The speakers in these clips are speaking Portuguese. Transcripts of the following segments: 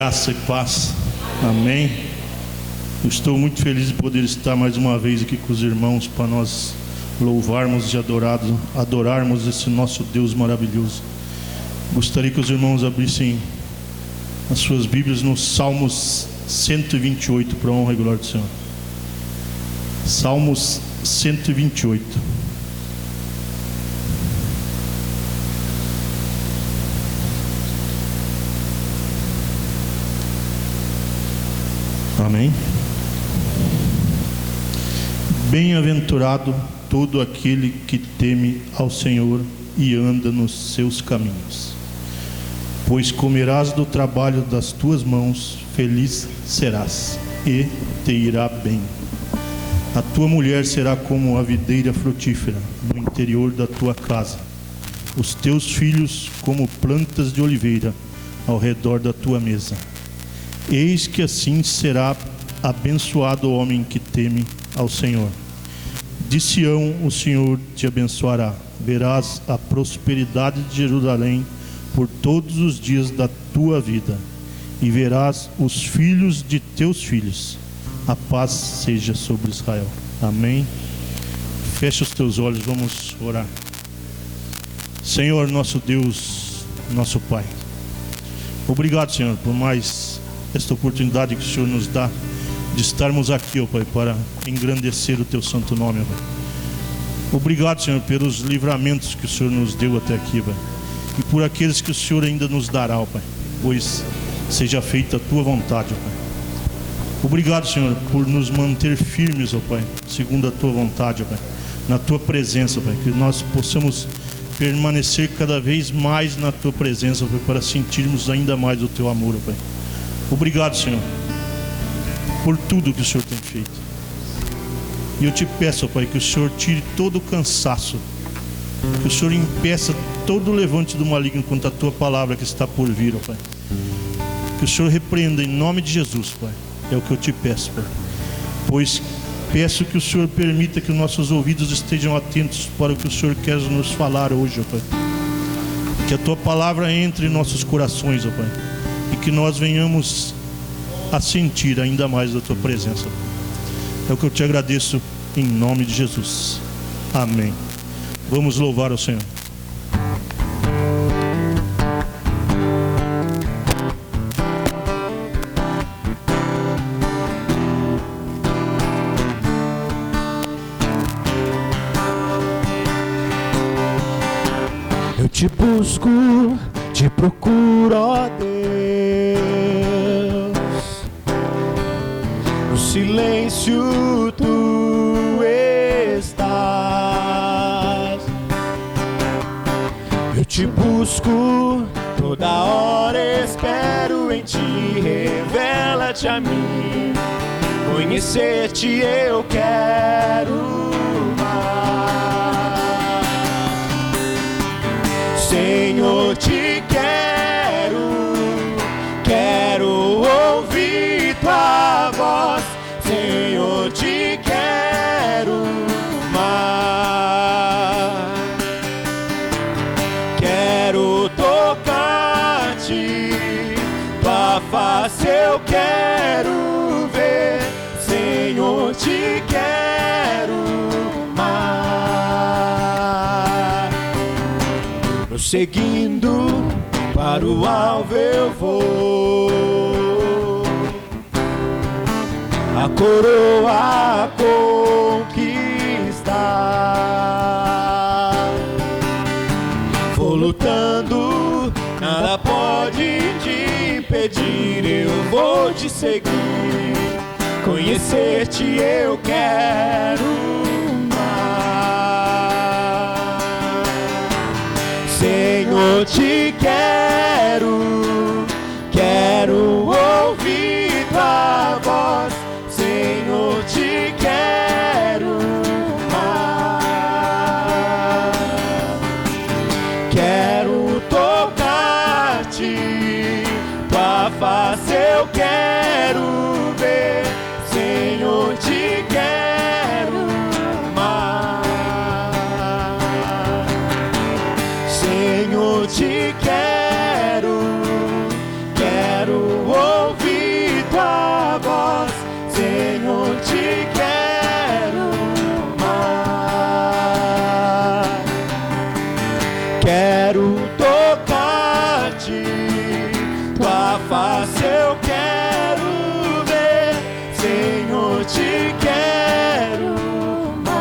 Graça e paz, amém. Eu estou muito feliz de poder estar mais uma vez aqui com os irmãos para nós louvarmos e adorarmos esse nosso Deus maravilhoso. Gostaria que os irmãos abrissem as suas Bíblias no Salmos 128, para a honra e glória do Senhor. Salmos 128. Amém. Bem-aventurado todo aquele que teme ao Senhor e anda nos seus caminhos, pois comerás do trabalho das tuas mãos, feliz serás e te irá bem. A tua mulher será como a videira frutífera no interior da tua casa, os teus filhos como plantas de oliveira ao redor da tua mesa. Eis que assim será abençoado o homem que teme ao Senhor. De Sião o Senhor te abençoará. Verás a prosperidade de Jerusalém por todos os dias da tua vida, e verás os filhos de teus filhos. A paz seja sobre Israel. Amém. Fecha os teus olhos, vamos orar. Senhor, nosso Deus, nosso Pai, obrigado, Senhor, por mais esta oportunidade que o Senhor nos dá de estarmos aqui, ó Pai, para engrandecer o Teu santo nome, ó Pai. Obrigado, Senhor, pelos livramentos que o Senhor nos deu até aqui, Pai, e por aqueles que o Senhor ainda nos dará, ó Pai, pois seja feita a Tua vontade, ó Pai. Obrigado, Senhor, por nos manter firmes, ó Pai, segundo a Tua vontade, ó Pai, na Tua presença, ó Pai, que nós possamos permanecer cada vez mais na Tua presença, ó Pai, para sentirmos ainda mais o Teu amor, ó Pai. Obrigado, Senhor, por tudo que o Senhor tem feito. E eu te peço, ó Pai, que o Senhor tire todo o cansaço, que o Senhor impeça todo o levante do maligno contra a Tua palavra que está por vir, ó Pai. Que o Senhor repreenda em nome de Jesus, Pai. É o que eu te peço, Pai. Pois peço que o Senhor permita que os nossos ouvidos estejam atentos para o que o Senhor quer nos falar hoje, ó Pai. Que a Tua palavra entre em nossos corações, ó Pai, e que nós venhamos a sentir ainda mais da Tua presença. É o que eu te agradeço em nome de Jesus. Amém. Vamos louvar ao Senhor. Eu te busco, te procuro, ó Deus. No silêncio tu estás. Eu te busco, toda hora espero em ti. Revela-te a mim, conhecer-te eu quero mais. Senhor, te quero ouvir tua voz. Senhor, te quero mais. Quero tocar-te, tua face eu quero ver. Senhor, te quero mais. Prosseguindo para o alvo eu vou, a coroa a conquistar. Vou lutando, nada pode te impedir. Eu vou te seguir, conhecer-te eu quero mais. Senhor, te quero ouvir tua voz. Senhor, te quero mais. Quero tocar-te, tua face eu quero ver. Senhor, te quero mais. Senhor, te quero face eu quero ver, Senhor, te quero mais.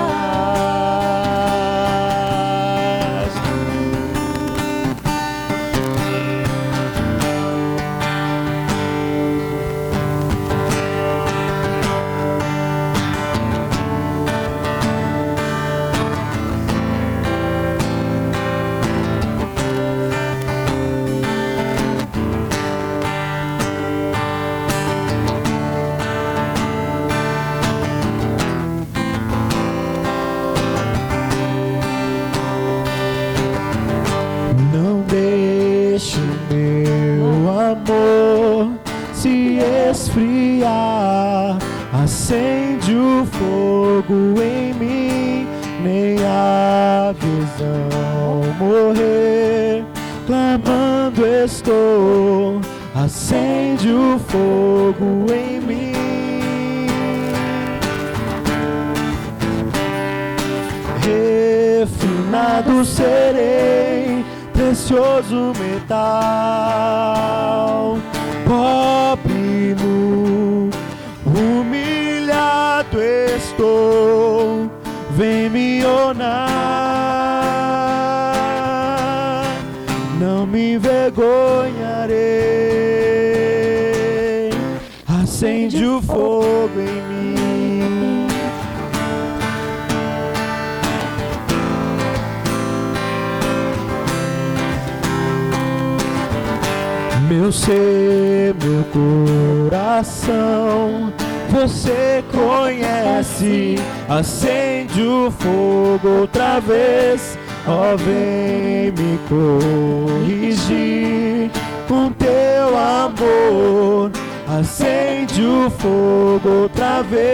Não deixe o meu amor se esfriar, acende o fogo em mim, nem a visão morrer. Clamando estou, acende o fogo em mim. Refinado serei, precioso metal, pobre nu, humilhado estou, vem me honrar, não me envergonharei, acende o fogo em mim. Meu ser, meu coração, você conhece, acende o fogo outra vez, ó, vem me corrigir com teu amor, acende o fogo outra vez.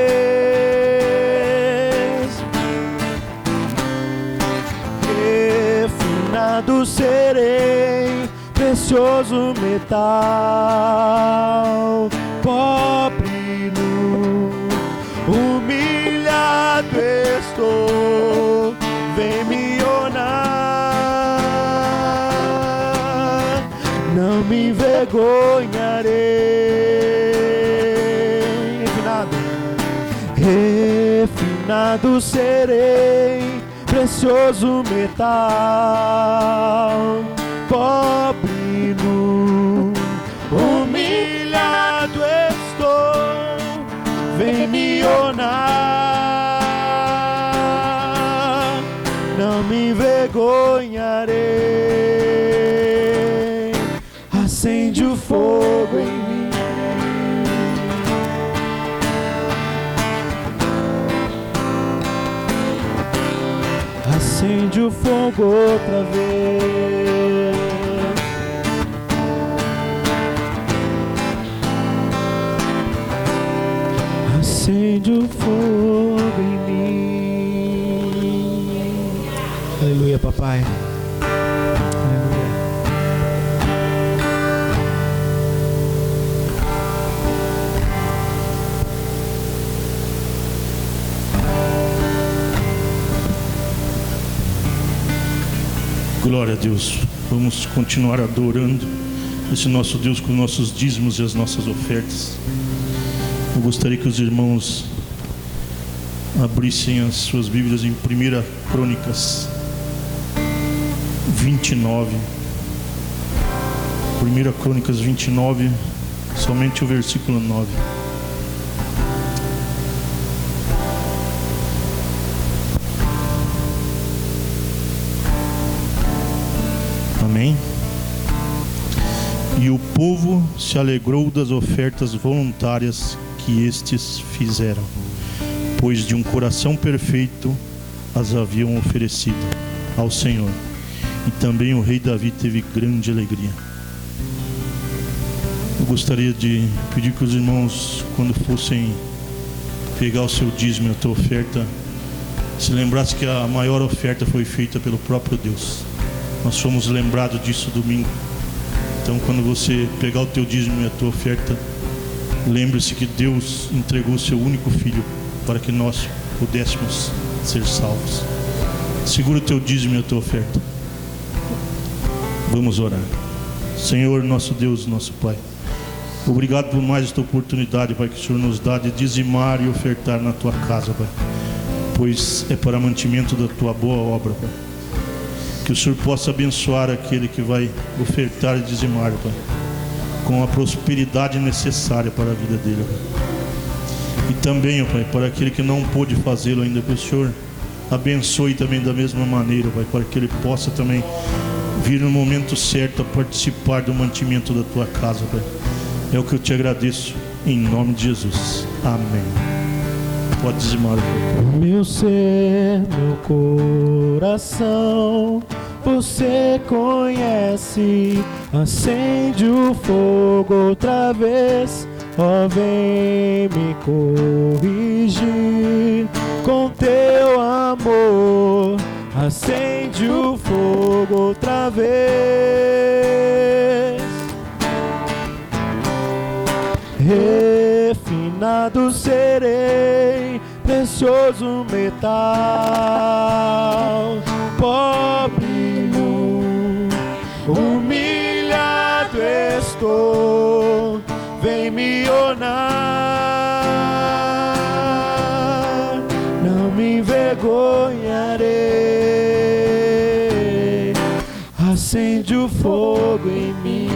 Refinado serei, precioso metal, pobre nu, humilhado estou, vem me honrar, não me envergonharei. Refinado serei, precioso metal, pobre nu, humilhado estou, vem me honrar, não me envergonharei, acende o fogo em mim. Acende o fogo outra vez. Acende o fogo em mim. Aleluia, papai. Aleluia. Glória a Deus. Vamos continuar adorando esse nosso Deus com nossos dízimos e as nossas ofertas. Eu gostaria que os irmãos abrissem as suas Bíblias em 1 Crônicas 29. 1 Crônicas 29, somente o versículo 9. Amém? E o povo se alegrou das ofertas voluntárias que estes fizeram, pois de um coração perfeito as haviam oferecido ao Senhor. E também o rei Davi teve grande alegria. Eu gostaria de pedir que os irmãos, quando fossem pegar o seu dízimo e a tua oferta, se lembrassem que a maior oferta foi feita pelo próprio Deus. Nós fomos lembrados disso domingo. Então, quando você pegar o teu dízimo e a tua oferta, lembre-se que Deus entregou o seu único filho para que nós pudéssemos ser salvos. Segura o teu dízimo e a tua oferta. Vamos orar. Senhor, nosso Deus, nosso Pai, Obrigado por mais esta oportunidade, Pai, que o Senhor nos dá de dizimar e ofertar na Tua casa, Pai, pois é para mantimento da Tua boa obra, Pai. Que o Senhor possa abençoar aquele que vai ofertar e dizimar, Pai, com a prosperidade necessária para a vida dele, Pai. E também, ó Pai, para aquele que não pôde fazê-lo ainda, que o Senhor abençoe também da mesma maneira, Pai, para que ele possa também vir no momento certo a participar do mantimento da Tua casa, Pai. É o que eu te agradeço, em nome de Jesus. Amém. Pode dizimar, Pai. Meu ser, meu coração, Você conhece. Acende o fogo outra vez, ó, vem me corrigir com Teu amor. Acende o fogo outra vez. Refinado serei, precioso metal, pobre humilhado estou, vem me ornar, não me envergonharei. Acende o fogo em mim.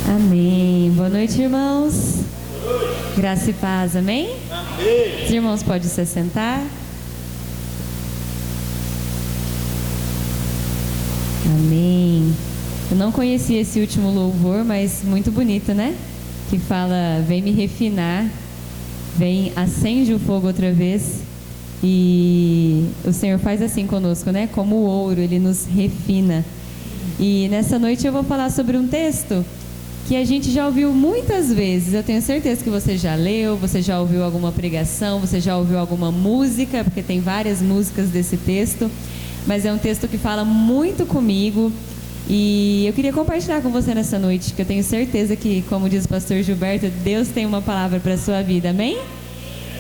Amém. Boa noite, irmãos. Boa noite. Graça e paz, amém? Amém. Os irmãos podem se sentar. Amém. Eu não conhecia esse último louvor, mas muito bonito, né? Que fala, vem me refinar, vem, acende o fogo outra vez. E o Senhor faz assim conosco, né? Como o ouro, Ele nos refina. E nessa noite eu vou falar sobre um texto que a gente já ouviu muitas vezes. Eu tenho certeza que você já leu, você já ouviu alguma pregação, você já ouviu alguma música, porque tem várias músicas desse texto, mas é um texto que fala muito comigo e eu queria compartilhar com você nessa noite, que eu tenho certeza que, como diz o pastor Gilberto, Deus tem uma palavra para a sua vida, amém?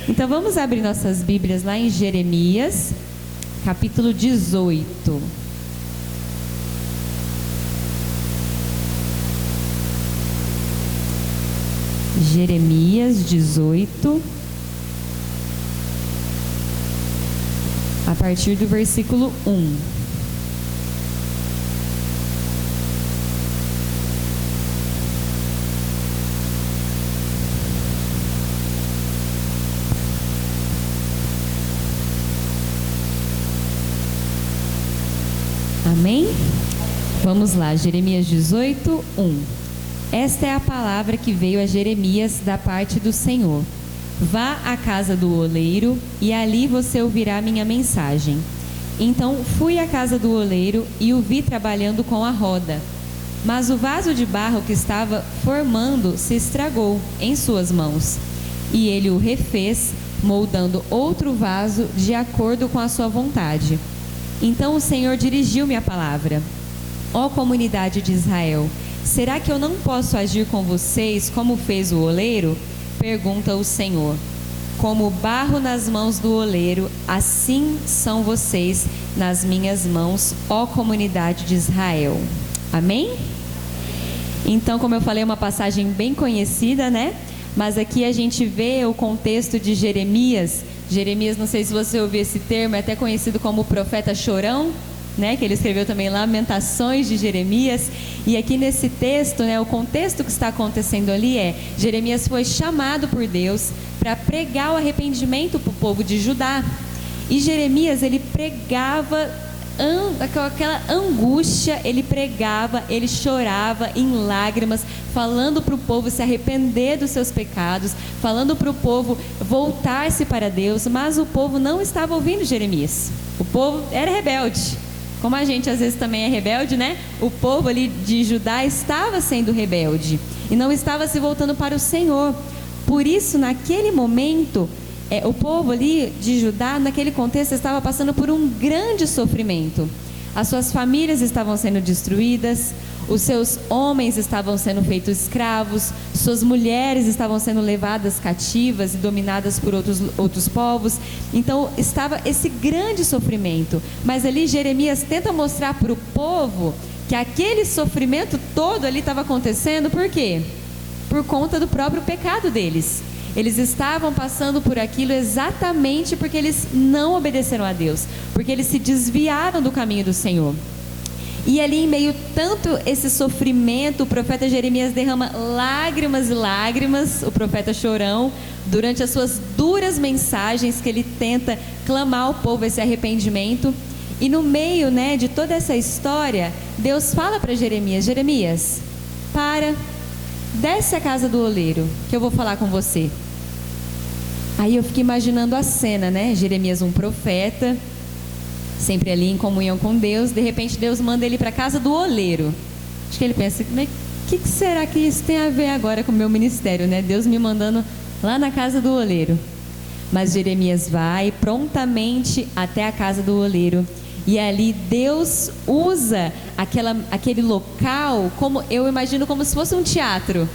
Então vamos abrir nossas Bíblias lá em Jeremias, capítulo 18. Jeremias 18, a partir do versículo 1. Amém? Vamos lá, Jeremias 18, 1. Esta é a palavra que veio a Jeremias da parte do Senhor. Vá à casa do oleiro e ali você ouvirá minha mensagem. Então fui à casa do oleiro e o vi trabalhando com a roda. Mas o vaso de barro que estava formando se estragou em suas mãos. E ele o refez, moldando outro vaso de acordo com a sua vontade. Então o Senhor dirigiu-me a palavra. Ó comunidade de Israel, será que eu não posso agir com vocês como fez o oleiro? Pergunta o Senhor. Como barro nas mãos do oleiro, assim são vocês nas minhas mãos, ó comunidade de Israel. Amém? Então, como eu falei, é uma passagem bem conhecida, né? Mas aqui a gente vê o contexto de Jeremias. Jeremias, não sei se você ouviu esse termo, é até conhecido como o profeta chorão, né, que ele escreveu também Lamentações de Jeremias. E aqui nesse texto, né, o contexto que está acontecendo ali é: Jeremias foi chamado por Deus para pregar o arrependimento para o povo de Judá. E Jeremias, ele pregava aquela angústia, ele pregava, ele chorava em lágrimas, falando para o povo se arrepender dos seus pecados, falando para o povo voltar-se para Deus. Mas o povo não estava ouvindo Jeremias. O povo era rebelde. Como a gente às vezes também é rebelde, né? O povo ali de Judá estava sendo rebelde e não estava se voltando para o Senhor. Por isso, naquele momento, o povo ali de Judá, naquele contexto, estava passando por um grande sofrimento. As suas famílias estavam sendo destruídas, os seus homens estavam sendo feitos escravos, suas mulheres estavam sendo levadas cativas e dominadas por outros povos. Então estava esse grande sofrimento. Mas ali Jeremias tenta mostrar para o povo que aquele sofrimento todo ali estava acontecendo, por quê? Por conta do próprio pecado deles. Eles estavam passando por aquilo exatamente porque eles não obedeceram a Deus, porque eles se desviaram do caminho do Senhor. E ali em meio tanto esse sofrimento, o profeta Jeremias derrama lágrimas e lágrimas, o profeta chorão, durante as suas duras mensagens que ele tenta clamar ao povo esse arrependimento. E no meio, de toda essa história, Deus fala para Jeremias: Jeremias, desce a casa do oleiro, que eu vou falar com você. Aí eu fiquei imaginando a cena, Jeremias, um profeta, sempre ali em comunhão com Deus. De repente Deus manda ele para a casa do oleiro. Acho que ele pensa: mas o que será que isso tem a ver agora com o meu ministério, Deus me mandando lá na casa do oleiro. Mas Jeremias vai prontamente até a casa do oleiro. E ali Deus usa aquele local, como eu imagino, como se fosse um teatro.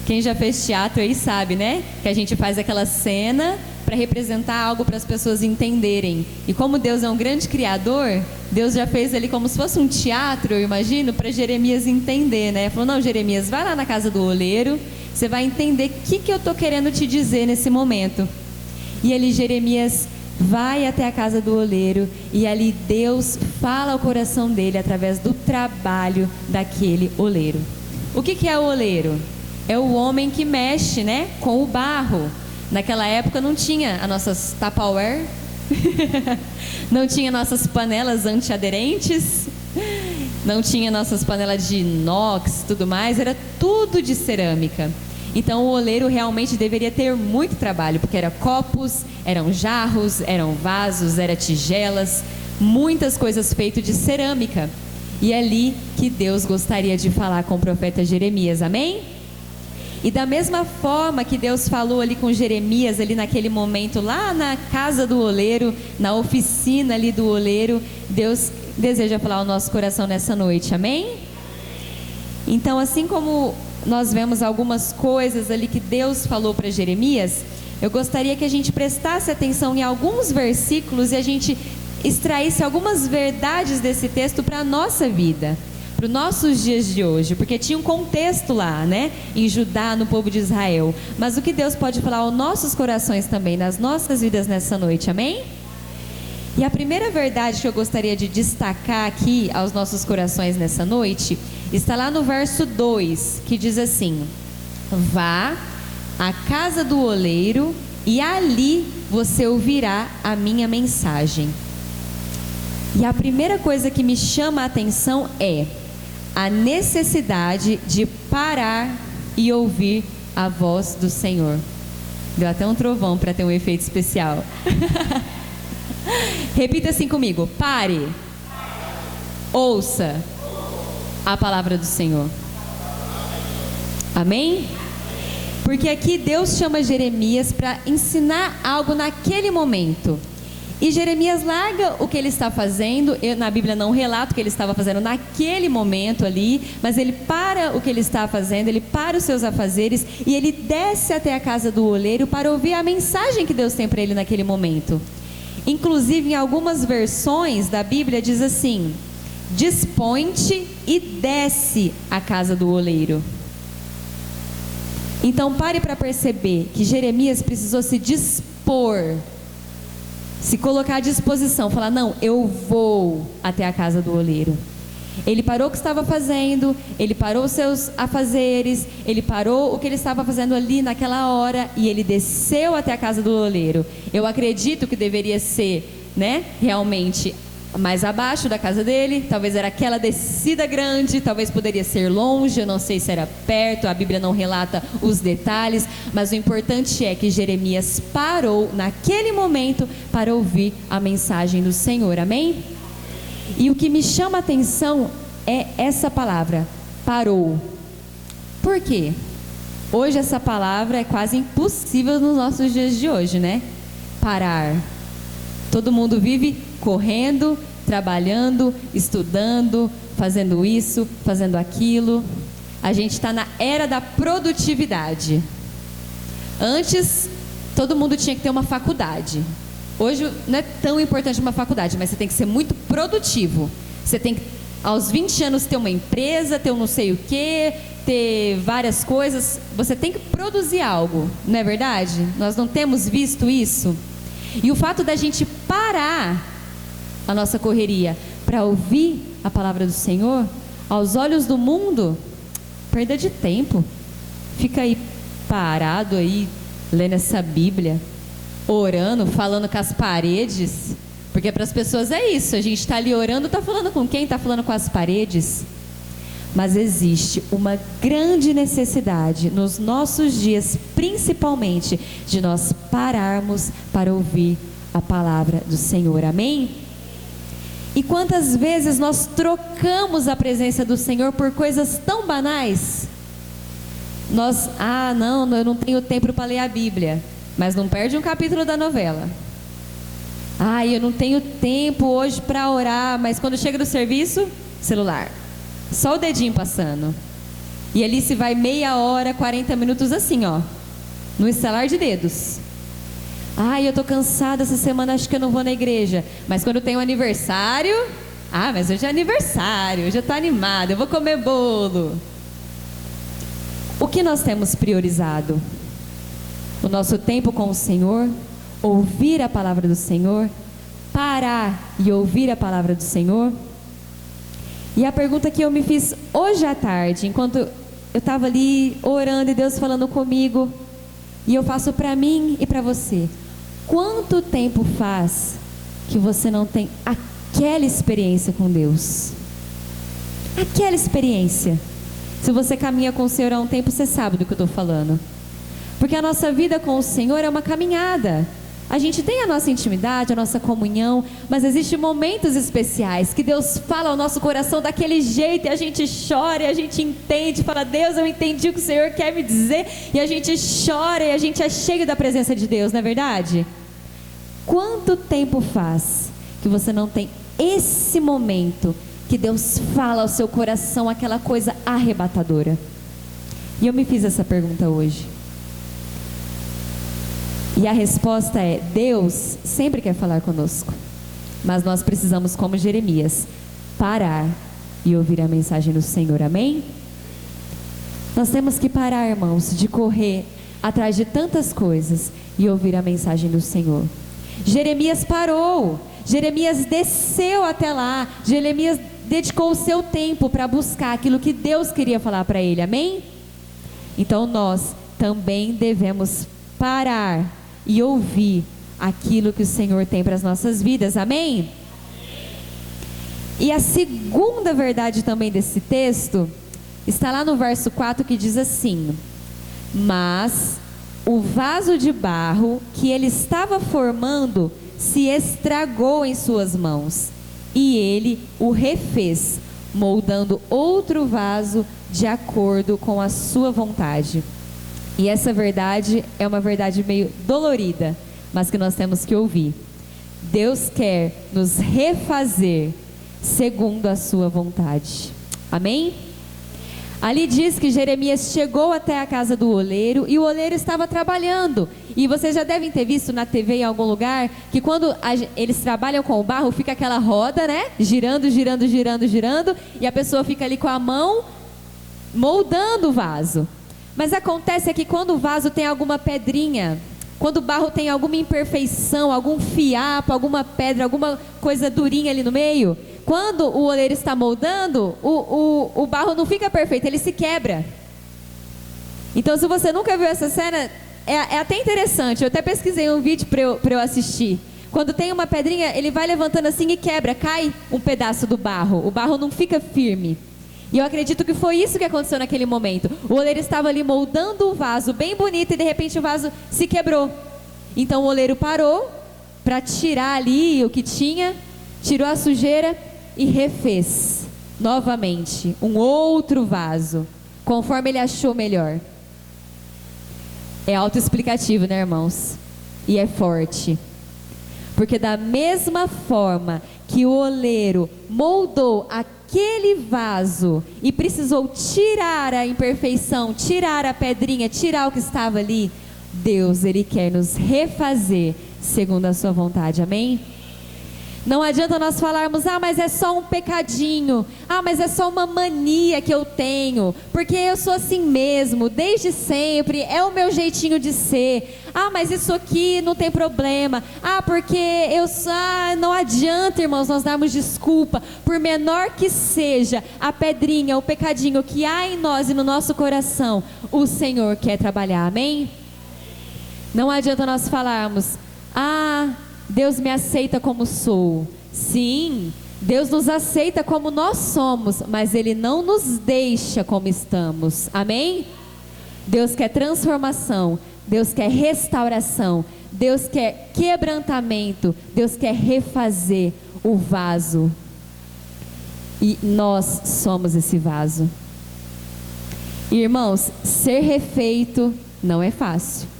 Quem já fez teatro aí sabe, que a gente faz aquela cena para representar algo para as pessoas entenderem. E como Deus é um grande criador, Deus já fez ali como se fosse um teatro, eu imagino, para Jeremias entender, Falou: não, Jeremias, vai lá na casa do oleiro, você vai entender o que eu estou querendo te dizer nesse momento. E ali Jeremias vai até a casa do oleiro, e ali Deus fala ao coração dele através do trabalho daquele oleiro. O que é o oleiro? É o homem que mexe, com o barro. Naquela época não tinha as nossas Tupperware, não tinha nossas panelas antiaderentes, não tinha nossas panelas de inox, tudo mais, era tudo de cerâmica. Então o oleiro realmente deveria ter muito trabalho, porque eram copos, eram jarros, eram vasos, eram tigelas, muitas coisas feitas de cerâmica. E é ali que Deus gostaria de falar com o profeta Jeremias, amém? E da mesma forma que Deus falou ali com Jeremias, ali naquele momento, lá na casa do oleiro, na oficina ali do oleiro, Deus deseja falar ao nosso coração nessa noite, amém? Então, assim como nós vemos algumas coisas ali que Deus falou para Jeremias, eu gostaria que a gente prestasse atenção em alguns versículos e a gente extraísse algumas verdades desse texto para a nossa vida, para os nossos dias de hoje, porque tinha um contexto lá, em Judá, no povo de Israel. Mas o que Deus pode falar aos nossos corações também, nas nossas vidas nessa noite, amém? E a primeira verdade que eu gostaria de destacar aqui aos nossos corações nessa noite, está lá no verso 2, que diz assim: vá à casa do oleiro e ali você ouvirá a minha mensagem. E a primeira coisa que me chama a atenção é a necessidade de parar e ouvir a voz do Senhor. Deu até um trovão para ter um efeito especial. Repita assim comigo: pare, ouça a palavra do Senhor. Amém? Porque aqui Deus chama Jeremias para ensinar algo naquele momento. E Jeremias larga o que ele está fazendo. Na Bíblia não relata o que ele estava fazendo naquele momento ali, mas ele para o que ele está fazendo, ele para os seus afazeres e ele desce até a casa do oleiro para ouvir a mensagem que Deus tem para ele naquele momento. Inclusive, em algumas versões da Bíblia diz assim: dispõe-te e desce à casa do oleiro. Então pare para perceber que Jeremias precisou se dispor, se colocar à disposição, falar: não, eu vou até a casa do oleiro. Ele parou o que estava fazendo, ele parou os seus afazeres, ele parou o que ele estava fazendo ali naquela hora e ele desceu até a casa do oleiro. Eu acredito que deveria ser, realmente mais abaixo da casa dele, talvez era aquela descida grande, talvez poderia ser longe, eu não sei se era perto, a Bíblia não relata os detalhes, mas o importante é que Jeremias parou naquele momento para ouvir a mensagem do Senhor, amém? E o que me chama a atenção é essa palavra, parou. Por quê? Hoje essa palavra é quase impossível nos nossos dias de hoje, parar. Todo mundo vive correndo, trabalhando, estudando, fazendo isso, fazendo aquilo. A gente está na era da produtividade. Antes, todo mundo tinha que ter uma faculdade. Hoje não é tão importante uma faculdade, mas você tem que ser muito produtivo. Você tem que, aos 20 anos, ter uma empresa, ter um não sei o quê, ter várias coisas. Você tem que produzir algo, não é verdade? Nós não temos visto isso? E o fato da gente parar a nossa correria para ouvir a palavra do Senhor, aos olhos do mundo, perda de tempo. Fica aí parado aí, lendo essa Bíblia, orando, falando com as paredes, porque para as pessoas é isso, a gente está ali orando, está falando com quem? Está falando com as paredes. Mas existe uma grande necessidade nos nossos dias, principalmente, de nós pararmos para ouvir a palavra do Senhor, amém? E quantas vezes nós trocamos a presença do Senhor por coisas tão banais? Nós, não, eu não tenho tempo para ler a Bíblia, mas não perde um capítulo da novela. Eu não tenho tempo hoje para orar, mas quando chega do serviço, celular. Só o dedinho passando. E ali se vai meia hora, 40 minutos assim, ó, no estalar de dedos. Eu tô cansada essa semana, acho que eu não vou na igreja. Mas quando tem um aniversário, mas hoje é aniversário, hoje eu tô animada, eu vou comer bolo. O que nós temos priorizado? O nosso tempo com o Senhor, ouvir a palavra do Senhor, parar e ouvir a palavra do Senhor. E a pergunta que eu me fiz hoje à tarde, enquanto eu estava ali orando e Deus falando comigo, e eu faço para mim e para você: quanto tempo faz que você não tem aquela experiência com Deus? Aquela experiência. Se você caminha com o Senhor há um tempo, você sabe do que eu estou falando. Porque a nossa vida com o Senhor é uma caminhada. A gente tem a nossa intimidade, a nossa comunhão, mas existem momentos especiais que Deus fala ao nosso coração daquele jeito, e a gente chora, e a gente entende, fala: Deus, eu entendi o que o Senhor quer me dizer, e a gente chora, e a gente é cheio da presença de Deus, não é verdade? Quanto tempo faz que você não tem esse momento que Deus fala ao seu coração aquela coisa arrebatadora? E eu me fiz essa pergunta hoje. E a resposta é: Deus sempre quer falar conosco, mas nós precisamos, como Jeremias, parar e ouvir a mensagem do Senhor, amém? Nós temos que parar, irmãos, de correr atrás de tantas coisas e ouvir a mensagem do Senhor. Jeremias parou, Jeremias desceu até lá, Jeremias dedicou o seu tempo para buscar aquilo que Deus queria falar para ele, amém? Então nós também devemos parar e ouvir aquilo que o Senhor tem para as nossas vidas, amém? E a segunda verdade também desse texto está lá no verso 4, que diz assim: mas o vaso de barro que ele estava formando se estragou em suas mãos, e ele o refez, moldando outro vaso de acordo com a sua vontade. E essa verdade é uma verdade meio dolorida, mas que nós temos que ouvir. Deus quer nos refazer segundo a sua vontade, amém? Ali diz que Jeremias chegou até a casa do oleiro, e o oleiro estava trabalhando. E vocês já devem ter visto na TV em algum lugar que quando eles trabalham com o barro, fica aquela roda, né? Girando, girando, girando, girando, e a pessoa fica ali com a mão moldando o vaso. Mas acontece que quando o vaso tem alguma pedrinha, quando o barro tem alguma imperfeição, algum fiapo, alguma pedra, alguma coisa durinha ali no meio, quando o oleiro está moldando, o barro não fica perfeito, ele se quebra. Então, se você nunca viu essa cena, é até interessante. Eu até pesquisei um vídeo para eu assistir. Quando tem uma pedrinha, ele vai levantando assim e quebra, cai um pedaço do barro. O barro não fica firme. E eu acredito que foi isso que aconteceu naquele momento. O oleiro estava ali moldando o vaso bem bonito, e de repente o vaso se quebrou. Então o oleiro parou para tirar ali o que tinha, tirou a sujeira e refez novamente um outro vaso, conforme ele achou melhor. É autoexplicativo, né, irmãos? E é forte. Porque da mesma forma que o oleiro moldou aquele vaso e precisou tirar a imperfeição, tirar a pedrinha, tirar o que estava ali, Deus, Ele quer nos refazer segundo a sua vontade, amém? Não adianta nós falarmos, mas é só um pecadinho, mas é só uma mania que eu tenho, porque eu sou assim mesmo, desde sempre, é o meu jeitinho de ser, mas isso aqui não tem problema, porque eu sou, não adianta, irmãos, nós darmos desculpa, por menor que seja a pedrinha, o pecadinho que há em nós e no nosso coração, o Senhor quer trabalhar, amém? Não adianta nós falarmos, Deus me aceita como sou. Sim, Deus nos aceita como nós somos, mas Ele não nos deixa como estamos, amém? Deus quer transformação, Deus quer restauração, Deus quer quebrantamento, Deus quer refazer o vaso, e nós somos esse vaso. Irmãos, ser refeito não é fácil.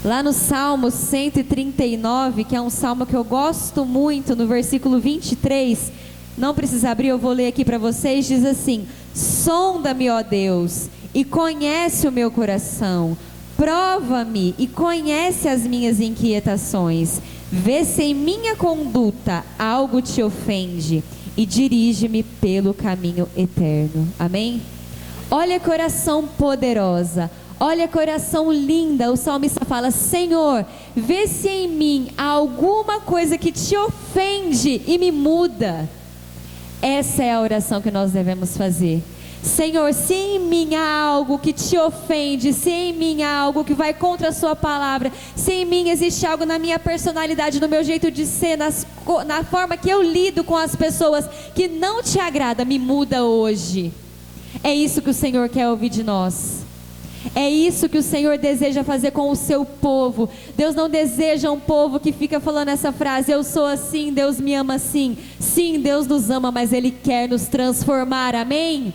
Lá no Salmo 139, que é um salmo que eu gosto muito, no versículo 23, não precisa abrir, eu vou ler aqui para vocês, diz assim: sonda-me, ó Deus, e conhece o meu coração, prova-me e conhece as minhas inquietações, vê se em minha conduta algo te ofende, e dirige-me pelo caminho eterno, amém? Olha que oração poderosa, olha que oração linda. O salmista fala: Senhor, vê se em mim há alguma coisa que te ofende e me muda. Essa é a oração que nós devemos fazer. Senhor, se em mim há algo que te ofende, se em mim há algo que vai contra a sua palavra, se em mim existe algo na minha personalidade, no meu jeito de ser, na forma que eu lido com as pessoas que não te agrada, me muda hoje. É isso que o Senhor quer ouvir de nós. É isso que o Senhor deseja fazer com o seu povo. Deus não deseja um povo que fica falando essa frase: eu sou assim, Deus me ama assim. Sim, Deus nos ama, mas Ele quer nos transformar, amém?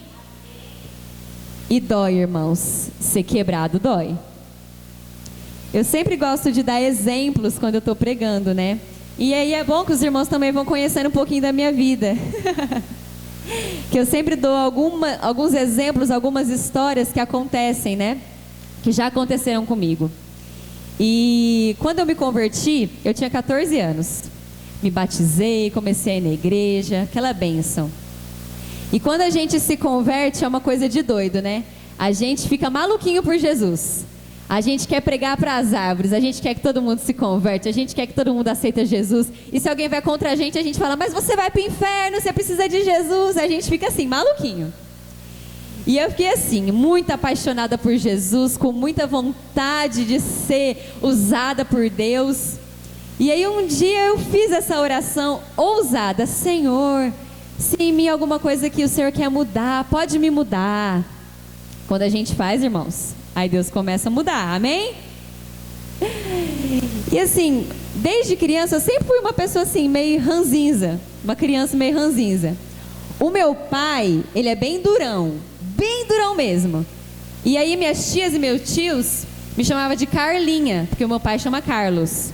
E dói, irmãos, ser quebrado dói. Eu sempre gosto de dar exemplos quando eu estou pregando, né? E aí é bom que os irmãos também vão conhecendo um pouquinho da minha vida. Que eu sempre dou alguns exemplos, algumas histórias que acontecem, né? Que já aconteceram comigo. E quando eu me converti, eu tinha 14 anos. Me batizei, comecei a ir na igreja, aquela bênção. E quando a gente se converte, é uma coisa de doido, né? A gente fica maluquinho por Jesus. A gente quer pregar para as árvores, a gente quer que todo mundo se converte, a gente quer que todo mundo aceita Jesus. E se alguém vai contra a gente fala: mas você vai para o inferno, você precisa de Jesus. A gente fica assim, maluquinho. E eu fiquei assim, muito apaixonada por Jesus, com muita vontade de ser usada por Deus. E aí um dia eu fiz essa oração ousada: Senhor, se em mim alguma coisa que o Senhor quer mudar, pode me mudar. Quando a gente faz, irmãos, aí Deus começa a mudar, amém? E assim, desde criança eu sempre fui uma pessoa assim, meio ranzinza. Uma criança meio ranzinza. O meu pai, ele é bem durão mesmo. E aí minhas tias e meus tios me chamavam de Carlinha, porque o meu pai chama Carlos.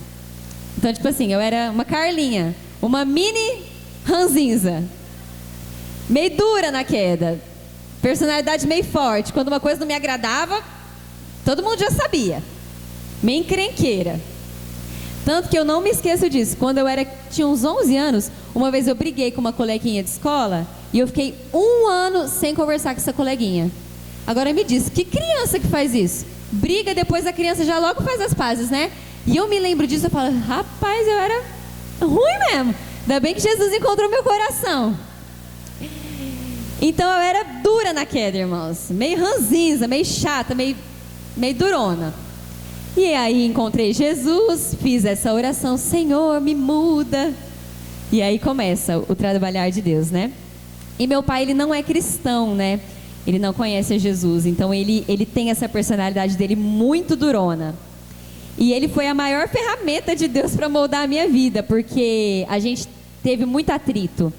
Então tipo assim, eu era uma Carlinha, uma mini ranzinza. Meio dura na queda. Personalidade meio forte. Quando uma coisa não me agradava, todo mundo já sabia. Meio encrenqueira. Tanto que eu não me esqueço disso. Quando eu tinha uns 11 anos, uma vez eu briguei com uma coleguinha de escola e eu fiquei 1 ano sem conversar com essa coleguinha. Agora me diz, que criança que faz isso? Briga, depois a criança já logo faz as pazes, né? E eu me lembro disso, eu falo: rapaz, eu era ruim mesmo. Ainda bem que Jesus encontrou meu coração. Então eu era dura na queda, irmãos. Meio ranzinza, meio chata, meio durona. E aí encontrei Jesus, fiz essa oração: Senhor, me muda. E aí começa o trabalhar de Deus, né? E meu pai, ele não é cristão, né? Ele não conhece Jesus. Então ele tem essa personalidade dele muito durona. E ele foi a maior ferramenta de Deus para moldar a minha vida, porque a gente teve muito atrito.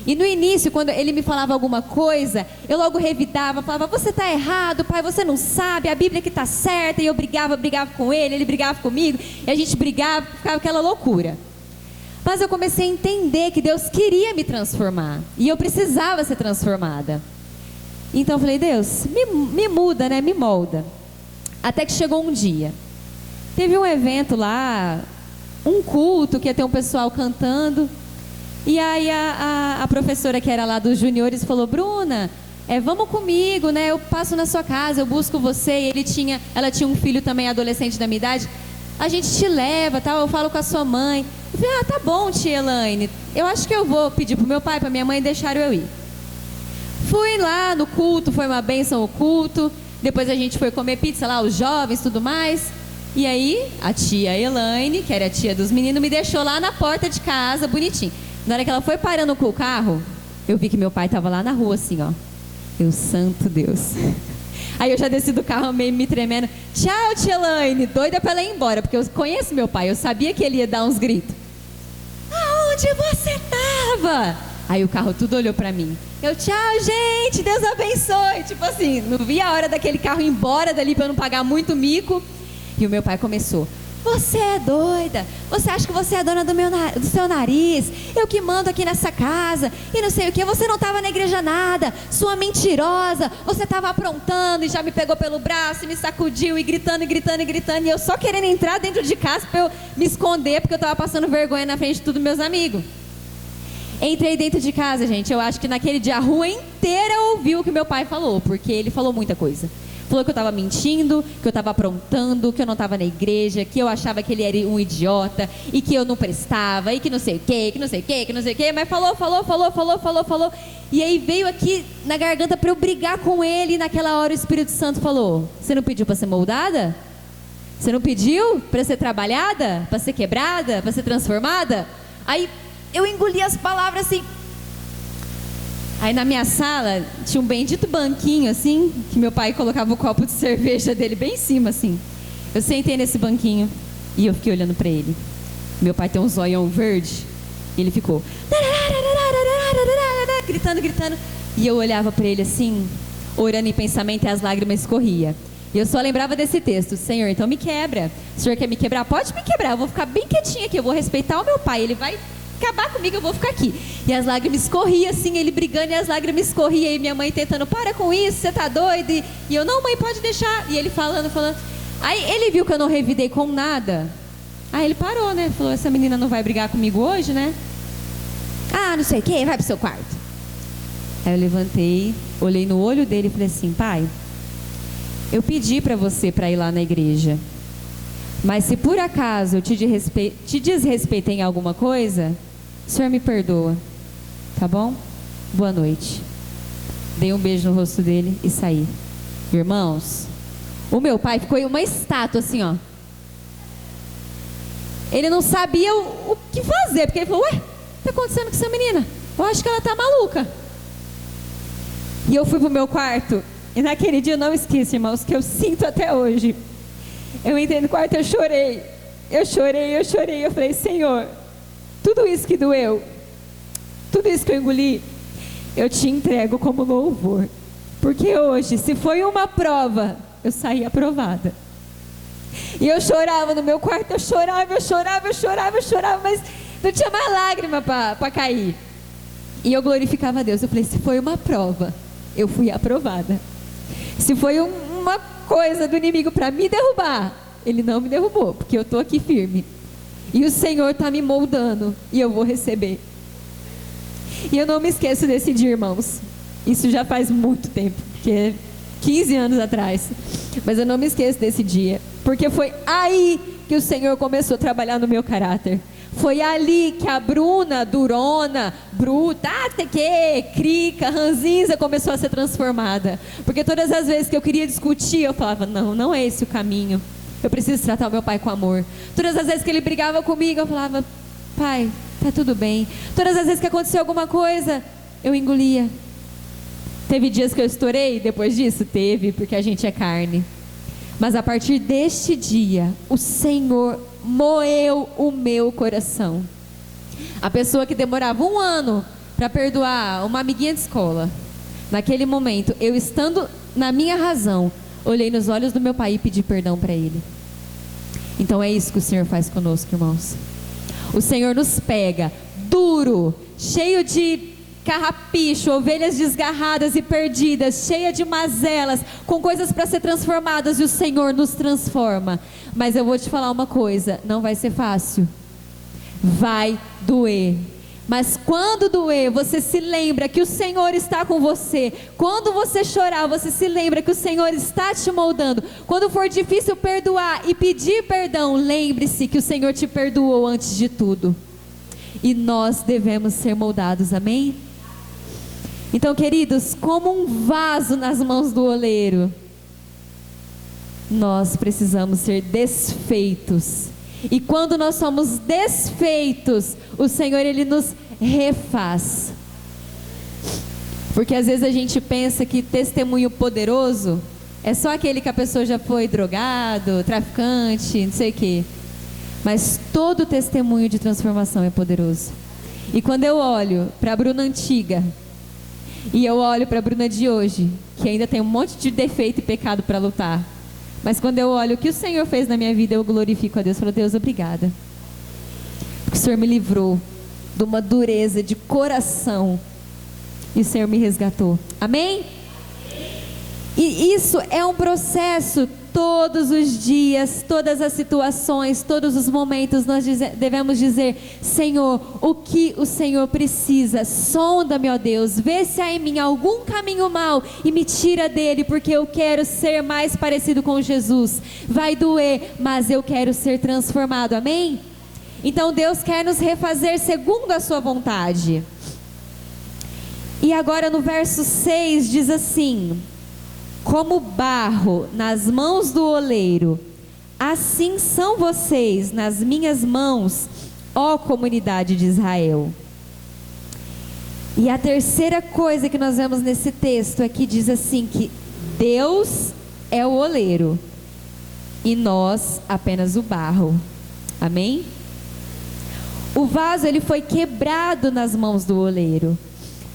E no início, quando ele me falava alguma coisa, eu logo revidava, falava, você está errado, pai, você não sabe, a Bíblia que está certa. E eu brigava com ele brigava comigo, e a gente brigava, ficava aquela loucura. Mas eu comecei a entender que Deus queria me transformar, e eu precisava ser transformada. Então eu falei, Deus, me muda, né? Me molda. Até que chegou um dia. Teve um evento lá, um culto, que ia ter um pessoal cantando. E aí a professora que era lá dos juniores falou, Bruna, vamos comigo, né? Eu passo na sua casa, eu busco você. E ela tinha um filho também adolescente da minha idade. A gente te leva, tal, eu falo com a sua mãe. Eu falei, tá bom, tia Elaine. Eu acho que eu vou pedir pro meu pai, pra minha mãe deixaram eu ir. Fui lá no culto, foi uma bênção o culto. Depois a gente foi comer pizza lá, os jovens, tudo mais. E aí, a tia Elaine, que era a tia dos meninos, me deixou lá na porta de casa, bonitinho. Na hora que ela foi parando com o carro, eu vi que meu pai estava lá na rua, assim, ó. Eu, santo Deus. Aí eu já desci do carro, meio me tremendo. Tchau, tia Elaine, doida pra ela ir embora, porque eu conheço meu pai, eu sabia que ele ia dar uns gritos. Aonde você estava? Aí o carro tudo olhou pra mim. Eu, tchau, gente, Deus abençoe. Tipo assim, não vi a hora daquele carro ir embora dali pra eu não pagar muito mico. E o meu pai começou, você é doida, você acha que você é dona do seu nariz, eu que mando aqui nessa casa, e não sei o que, você não estava na igreja nada, sua mentirosa, você estava aprontando, e já me pegou pelo braço, e me sacudiu, e gritando, e eu só querendo entrar dentro de casa para eu me esconder, porque eu estava passando vergonha na frente de todos meus amigos. Entrei dentro de casa, gente, eu acho que naquele dia a rua inteira ouviu o que meu pai falou, porque ele falou muita coisa. Falou que eu estava mentindo, que eu estava aprontando, que eu não estava na igreja, que eu achava que ele era um idiota, e que eu não prestava, e que não sei o que, mas falou. E aí veio aqui na garganta para eu brigar com ele, e naquela hora o Espírito Santo falou, você não pediu para ser moldada? Você não pediu para ser trabalhada? Para ser quebrada? Para ser transformada? Aí eu engoli as palavras assim. Aí na minha sala tinha um bendito banquinho assim, que meu pai colocava o copo de cerveja dele bem em cima assim. Eu sentei nesse banquinho e eu fiquei olhando para ele. Meu pai tem um zoião verde e ele ficou gritando. E eu olhava para ele assim, orando em pensamento, e as lágrimas escorriam. E eu só lembrava desse texto, Senhor, então me quebra. O Senhor quer me quebrar? Pode me quebrar, eu vou ficar bem quietinha aqui, eu vou respeitar o meu pai, ele vai acabar comigo, eu vou ficar aqui. E as lágrimas escorriam assim, ele brigando, e as lágrimas escorriam, e minha mãe tentando, para com isso, você tá doido? E eu, não, mãe, pode deixar. E ele falando. Aí ele viu que eu não revidei com nada. Aí ele parou, né? Falou, essa menina não vai brigar comigo hoje, né? Ah, não sei o que, vai pro seu quarto. Aí eu levantei, olhei no olho dele e falei assim, pai, eu pedi para você para ir lá na igreja, mas se por acaso eu te desrespeitei em alguma coisa, o senhor me perdoa, tá bom? Boa noite. Dei um beijo no rosto dele e saí. Irmãos, o meu pai ficou uma estátua assim, ó. Ele não sabia o que fazer, porque ele falou, ué, o que está acontecendo com essa menina? Eu acho que ela está maluca. E eu fui pro meu quarto, e naquele dia eu não esqueço, irmãos, que eu sinto até hoje. Eu entrei no quarto, eu chorei. Eu falei, Senhor, tudo isso que doeu, tudo isso que eu engoli, eu te entrego como louvor. Porque hoje, se foi uma prova, eu saí aprovada. E eu chorava no meu quarto, eu chorava, mas não tinha mais lágrima para cair. E eu glorificava a Deus. Eu falei, se foi uma prova, eu fui aprovada. Se foi uma coisa do inimigo para me derrubar, ele não me derrubou, porque eu estou aqui firme. E o Senhor está me moldando, e eu vou receber. E eu não me esqueço desse dia, irmãos. Isso já faz muito tempo, que é 15 anos atrás. Mas eu não me esqueço desse dia, porque foi aí que o Senhor começou a trabalhar no meu caráter. Foi ali que a Bruna, durona, bruta, crica, ranzinza, começou a ser transformada. Porque todas as vezes que eu queria discutir, eu falava, não é esse o caminho. Eu preciso tratar o meu pai com amor. Todas as vezes que ele brigava comigo, eu falava, pai, tá tudo bem. Todas as vezes que aconteceu alguma coisa, eu engolia. Teve dias que eu estourei depois disso? Teve, porque a gente é carne. Mas a partir deste dia, o Senhor moeu o meu coração. A pessoa que demorava 1 ano para perdoar uma amiguinha de escola, naquele momento, eu estando na minha razão, olhei nos olhos do meu pai e pedi perdão para ele. Então é isso que o Senhor faz conosco, irmãos. O Senhor nos pega duro, cheio de carrapicho, ovelhas desgarradas e perdidas, cheia de mazelas, com coisas para ser transformadas, e o Senhor nos transforma. Mas eu vou te falar uma coisa, não vai ser fácil, vai doer. Mas quando doer, você se lembra que o Senhor está com você. Quando você chorar, você se lembra que o Senhor está te moldando. Quando for difícil perdoar e pedir perdão, lembre-se que o Senhor te perdoou antes de tudo. E nós devemos ser moldados, amém? Então, queridos, como um vaso nas mãos do oleiro, nós precisamos ser desfeitos. E quando nós somos desfeitos, o Senhor, Ele nos refaz. Porque às vezes a gente pensa que testemunho poderoso é só aquele que a pessoa já foi drogado, traficante, não sei o quê. Mas todo testemunho de transformação é poderoso. E quando eu olho para a Bruna antiga e eu olho para a Bruna de hoje, que ainda tem um monte de defeito e pecado para lutar, mas quando eu olho o que o Senhor fez na minha vida, eu glorifico a Deus. Falo, Deus, obrigada, porque o Senhor me livrou de uma dureza de coração e o Senhor me resgatou, amém? E isso é um processo. Todos os dias, todas as situações, todos os momentos, nós devemos dizer: Senhor, o que o Senhor precisa? Sonda-me, ó Deus, vê se há em mim algum caminho mau e me tira dele, porque eu quero ser mais parecido com Jesus. Vai doer, mas eu quero ser transformado, amém? Então Deus quer nos refazer segundo a sua vontade. E agora no verso 6 diz assim: como barro nas mãos do oleiro, assim são vocês nas minhas mãos, ó comunidade de Israel. E a terceira coisa que nós vemos nesse texto é que diz assim, que Deus é o oleiro e nós apenas o barro, amém? O vaso, ele foi quebrado nas mãos do oleiro.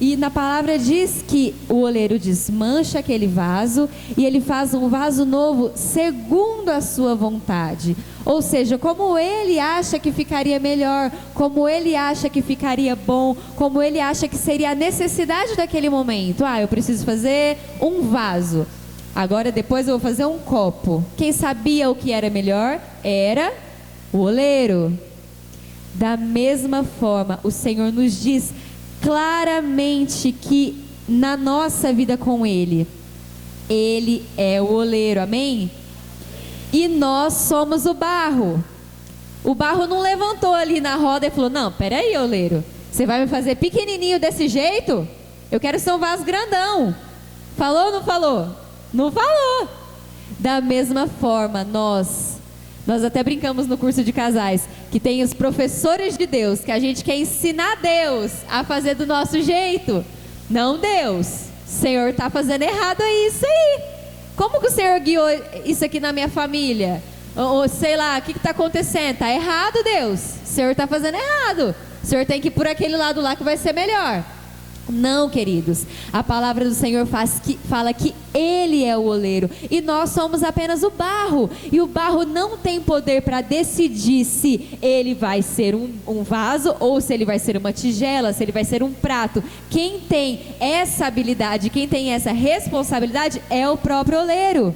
E na palavra diz que o oleiro desmancha aquele vaso e ele faz um vaso novo segundo a sua vontade. Ou seja, como ele acha que ficaria melhor, como ele acha que ficaria bom, como ele acha que seria a necessidade daquele momento. Ah, eu preciso fazer um vaso. Agora depois eu vou fazer um copo. Quem sabia o que era melhor era o oleiro. Da mesma forma, o Senhor nos diz claramente que na nossa vida com Ele, Ele é o oleiro, amém? E nós somos o barro. O barro não levantou ali na roda e falou: não, peraí, oleiro, você vai me fazer pequenininho desse jeito? Eu quero ser um vaso grandão. Falou ou não falou? Não falou. Da mesma forma, nós até brincamos no curso de casais, que tem os professores de Deus, que a gente quer ensinar Deus a fazer do nosso jeito. Não Deus, o Senhor está fazendo errado isso aí. Como que o Senhor guiou isso aqui na minha família? Ou sei lá, o que está acontecendo? Está errado, Deus. O Senhor está fazendo errado. O Senhor tem que ir por aquele lado lá que vai ser melhor. Não, queridos, a palavra do Senhor fala que Ele é o oleiro e nós somos apenas o barro. E o barro não tem poder para decidir se ele vai ser um vaso ou se ele vai ser uma tigela, se ele vai ser um prato. Quem tem essa habilidade, quem tem essa responsabilidade é o próprio oleiro.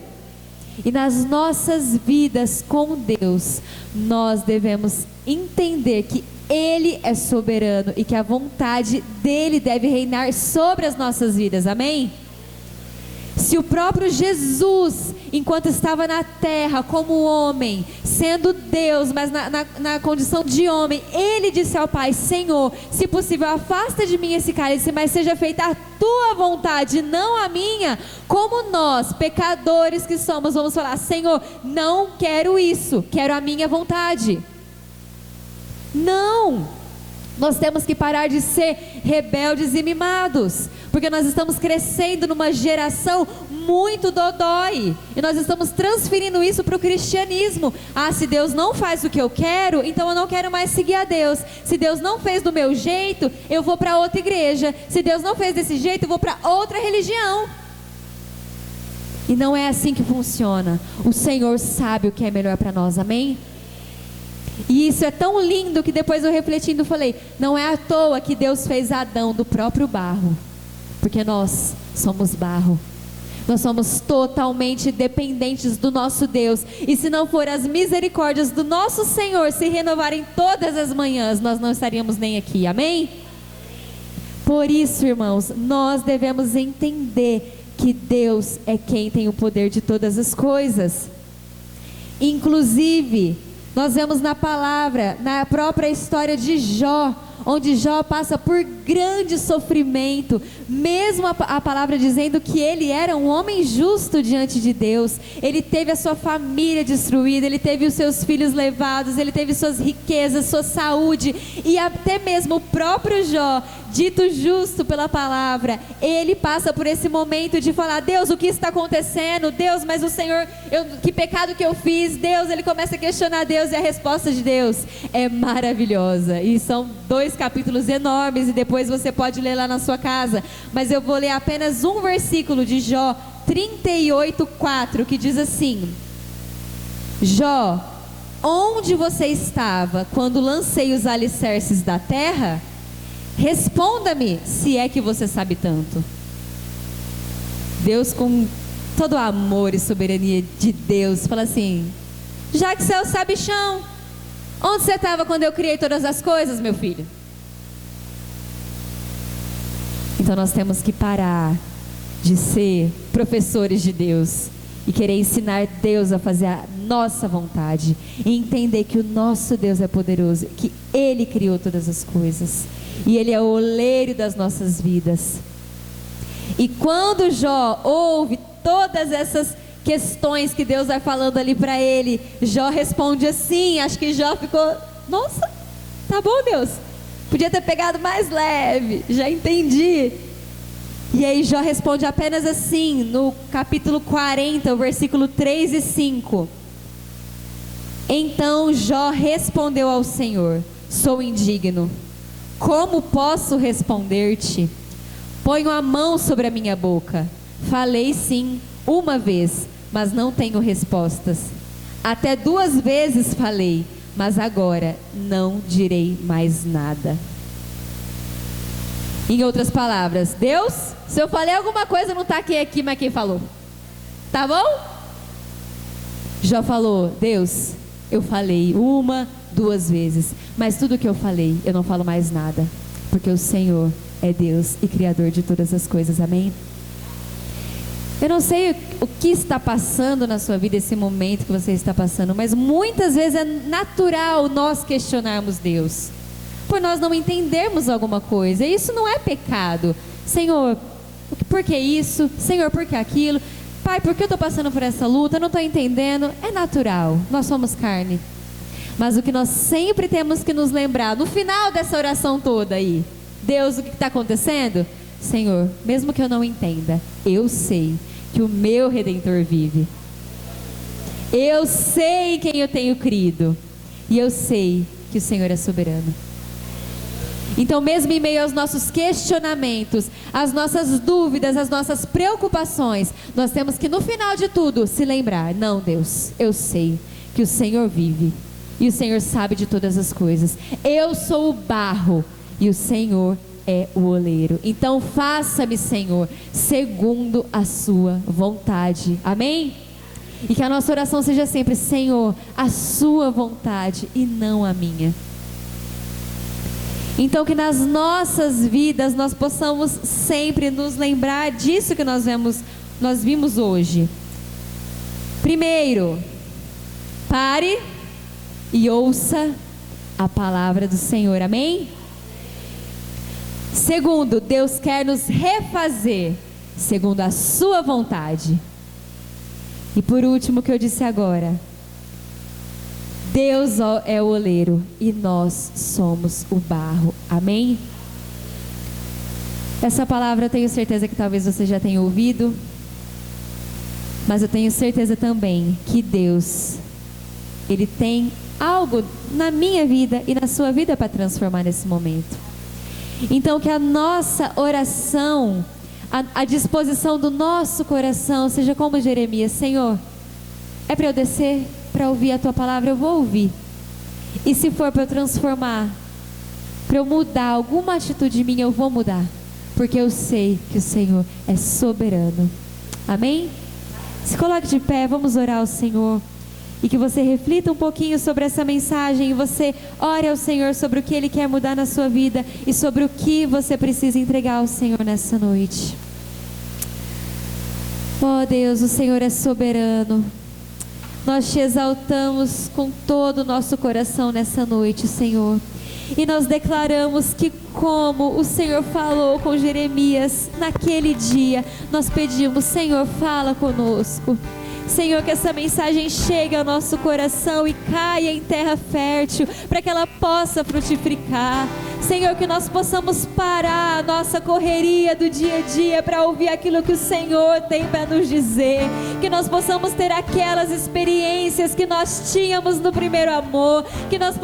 E nas nossas vidas com Deus, nós devemos entender que Ele é soberano e que a vontade dEle deve reinar sobre as nossas vidas, amém? Se o próprio Jesus, enquanto estava na terra como homem, sendo Deus, mas na condição de homem, Ele disse ao Pai: Senhor, se possível afasta de mim esse cálice, mas seja feita a tua vontade, não a minha. Como nós, pecadores que somos, vamos falar: Senhor, não quero isso, quero a minha vontade. Não, Nós temos que parar de ser rebeldes e mimados, porque nós estamos crescendo numa geração muito dodói, e nós estamos transferindo isso para o cristianismo. Ah, se Deus não faz o que eu quero, então eu não quero mais seguir a Deus. Se Deus não fez do meu jeito, eu vou para outra igreja. Se Deus não fez desse jeito, eu vou para outra religião. E não é assim que funciona. O Senhor sabe o que é melhor para nós, amém? E isso é tão lindo que depois eu refletindo falei, não é à toa que Deus fez Adão do próprio barro, porque nós somos barro. Nós somos totalmente dependentes do nosso Deus, e se não for as misericórdias do nosso Senhor se renovarem todas as manhãs, nós não estaríamos nem aqui, amém? Por isso, irmãos, nós devemos entender que Deus é quem tem o poder de todas as coisas. Inclusive, nós vemos na palavra, na própria história de Jó, onde Jó passa por grande sofrimento, mesmo a palavra dizendo que ele era um homem justo diante de Deus. Ele teve a sua família destruída, ele teve os seus filhos levados, ele teve suas riquezas, sua saúde, e até mesmo o próprio Jó, dito justo pela palavra, ele passa por esse momento de falar, Deus, o que está acontecendo? Deus, mas o Senhor, que pecado que eu fiz? Deus, ele começa a questionar Deus, e a resposta de Deus é maravilhosa, e são 2 capítulos enormes, e depois você pode ler lá na sua casa, mas eu vou ler apenas um versículo de Jó 38:4, que diz assim: Jó, onde você estava quando lancei os alicerces da terra? Responda-me, se é que você sabe tanto. Deus, com todo o amor e soberania de Deus, fala assim, já que você é o sabichão, onde você estava quando eu criei todas as coisas, meu filho? Então nós temos que parar de ser professores de Deus e querer ensinar Deus a fazer a nossa vontade, e entender que o nosso Deus é poderoso, que Ele criou todas as coisas, e Ele é o oleiro das nossas vidas. E quando Jó ouve todas essas questões que Deus vai falando ali para ele, Jó responde assim, acho que Jó ficou, nossa, tá bom Deus, podia ter pegado mais leve, já entendi. E aí Jó responde apenas assim, no capítulo 40, o versículo 3 e 5. Então Jó respondeu ao Senhor, sou indigno, como posso responder-te? Ponho a mão sobre a minha boca, falei sim, uma vez, mas não tenho respostas. Até 2 vezes falei, mas agora não direi mais nada. Em outras palavras, Deus, se eu falei alguma coisa, não está aqui, mas quem falou? Tá bom? Jó falou, Deus, eu falei 1, 2 vezes, mas tudo que eu falei, eu não falo mais nada, porque o Senhor é Deus e Criador de todas as coisas, amém? Eu não sei o que está passando na sua vida, esse momento que você está passando, mas muitas vezes é natural nós questionarmos Deus, por nós não entendermos alguma coisa, e isso não é pecado. Senhor, por que isso? Senhor, por que aquilo? Pai, por que eu estou passando por essa luta? Eu não estou entendendo. É natural, nós somos carne. Mas o que nós sempre temos que nos lembrar, no final dessa oração toda aí, Deus, o que está acontecendo? Senhor, mesmo que eu não entenda, eu sei que o meu Redentor vive. Eu sei em quem eu tenho crido. E eu sei que o Senhor é soberano. Então, mesmo em meio aos nossos questionamentos, as nossas dúvidas, as nossas preocupações, nós temos que no final de tudo se lembrar, não Deus, eu sei que o Senhor vive. E o Senhor sabe de todas as coisas. Eu sou o barro e o Senhor é o oleiro. Então faça-me, Senhor, segundo a sua vontade. Amém? E que a nossa oração seja sempre, Senhor, a sua vontade e não a minha. Então que nas nossas vidas nós possamos sempre nos lembrar disso que nós vimos hoje. Primeiro, pare e ouça a palavra do Senhor, amém? Segundo, Deus quer nos refazer segundo a sua vontade. E por último, o que eu disse agora, Deus é o oleiro e nós somos o barro. Amém? Essa palavra eu tenho certeza que talvez você já tenha ouvido, mas eu tenho certeza também que Deus, Ele tem algo na minha vida e na sua vida para transformar nesse momento. Então que a nossa oração, a disposição do nosso coração seja como Jeremias: Senhor, é para eu descer para ouvir a Tua palavra, eu vou ouvir. E se for para eu transformar, para eu mudar alguma atitude minha, eu vou mudar, porque eu sei que o Senhor é soberano. Amém? Se coloque de pé, vamos orar ao Senhor. E que você reflita um pouquinho sobre essa mensagem. E você ore ao Senhor sobre o que Ele quer mudar na sua vida. E sobre o que você precisa entregar ao Senhor nessa noite. Oh Deus, o Senhor é soberano. Nós te exaltamos com todo o nosso coração nessa noite, Senhor. E nós declaramos que, como o Senhor falou com Jeremias naquele dia, nós pedimos: Senhor, fala conosco. Senhor, que essa mensagem chegue ao nosso coração e caia em terra fértil, para que ela possa frutificar. Senhor, que nós possamos parar a nossa correria do dia a dia para ouvir aquilo que o Senhor tem para nos dizer. Que nós possamos ter aquelas experiências que nós tínhamos no primeiro amor. Que nós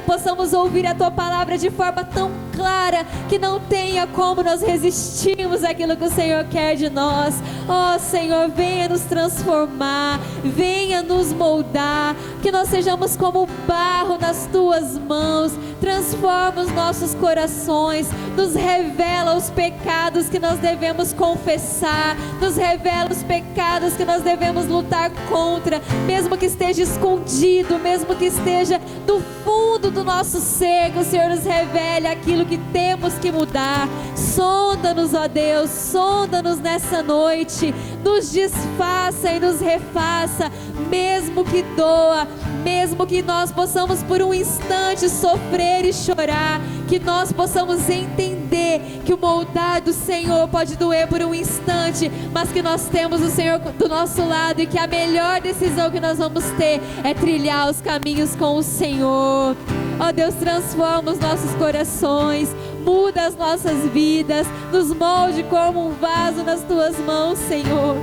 possamos ouvir a Tua palavra de forma tão clara que não tenha como nós resistirmos àquilo que o Senhor quer de nós. Oh Senhor, venha nos transformar, venha nos moldar, que nós sejamos como barro nas Tuas mãos. Transforma os nossos corações, nos revela os pecados que nós devemos confessar, nos revela os pecados que nós devemos lutar contra, mesmo que esteja escondido, mesmo que esteja do fundo do nosso ser, que o Senhor nos revele aquilo que temos que mudar. Sonda-nos, ó Deus, sonda-nos nessa noite, nos desfaça e nos refaça, mesmo que doa, mesmo que nós possamos por um instante sofrer e chorar, que nós possamos entender que o moldar do Senhor pode doer por um instante, mas que nós temos o Senhor do nosso lado e que a melhor decisão que nós vamos ter é trilhar os caminhos com o Senhor. Ó Deus, transforma os nossos corações, muda as nossas vidas, nos molde como um vaso nas Tuas mãos, Senhor.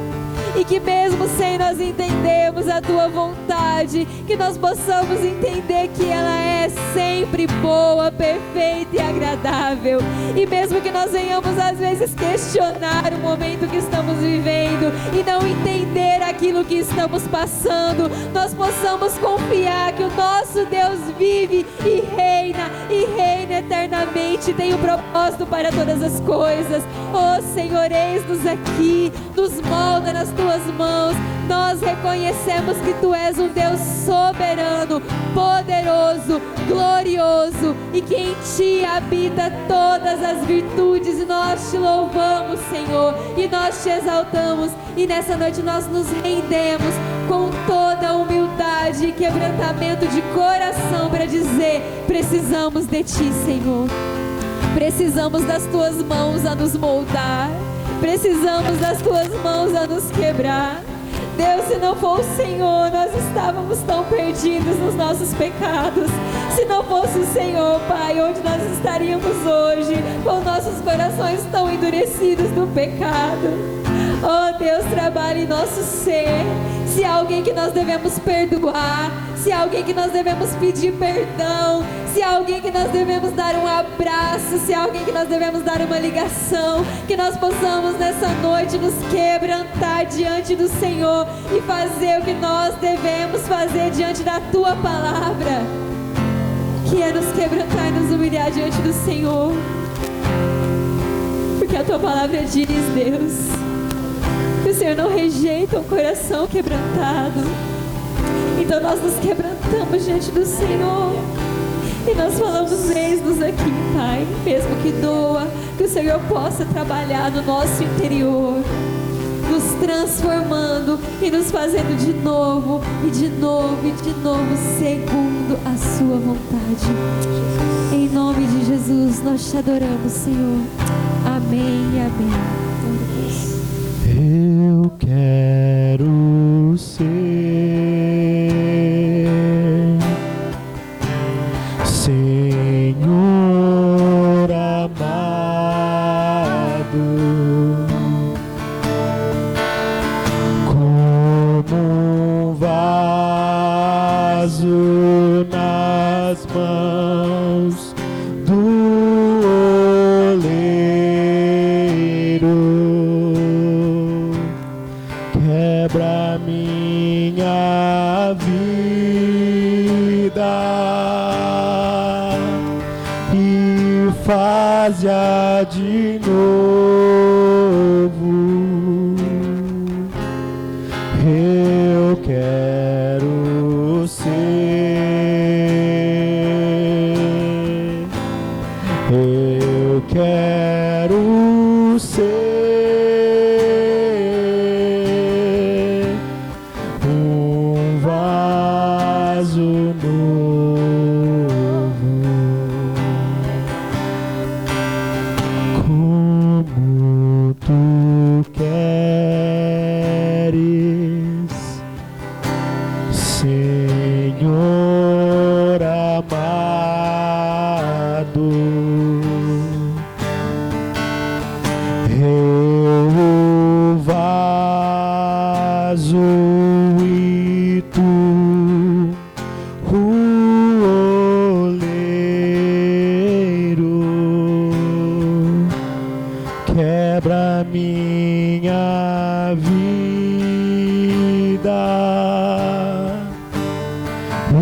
E que mesmo sem nós entendermos a Tua vontade, que nós possamos entender que ela é sempre boa, perfeita e agradável. E mesmo que nós venhamos às vezes questionar o momento que estamos vivendo e não entender aquilo que estamos passando, nós possamos confiar que o nosso Deus vive e reina eternamente, tem um propósito para todas as coisas. Oh Senhor, eis-nos aqui, nos molda nas Tuas mãos. Nós reconhecemos que Tu és um Deus soberano, poderoso, glorioso, e que em Ti habita todas as virtudes. E nós Te louvamos, Senhor, e nós Te exaltamos. E nessa noite nós nos rendemos com toda humildade e quebrantamento de coração para dizer: precisamos de Ti, Senhor. Precisamos das Tuas mãos a nos moldar. Precisamos das Tuas mãos a nos quebrar. Deus, se não for o Senhor, nós estávamos tão perdidos nos nossos pecados. Se não fosse o Senhor, Pai, onde nós estaríamos hoje, com nossos corações tão endurecidos do pecado? Oh Deus, trabalhe em nosso ser. Se há alguém que nós devemos perdoar, se há alguém que nós devemos pedir perdão, se há alguém que nós devemos dar um abraço, se há alguém que nós devemos dar uma ligação, que nós possamos nessa noite nos quebrantar diante do Senhor e fazer o que nós devemos fazer diante da Tua palavra, que é nos quebrantar e nos humilhar diante do Senhor, porque a Tua palavra diz, Deus, que o Senhor não rejeita um coração quebrantado. Então nós nos quebrantamos diante do Senhor e nós falamos: eis-nos aqui, Pai, mesmo que doa, que o Senhor possa trabalhar no nosso interior, nos transformando e nos fazendo de novo e de novo e de novo segundo a Sua vontade. Em nome de Jesus nós Te adoramos, Senhor. Amém e amém. Eu quero ser Senhor como um vaso nas mãos do oleiro. Quebra minha vida e faz-a de novo. Eu quero ser, eu quero ser um vaso novo. Como tu queres, Senhor amado, eu o vaso e tu o oleiro. Quebra minha vida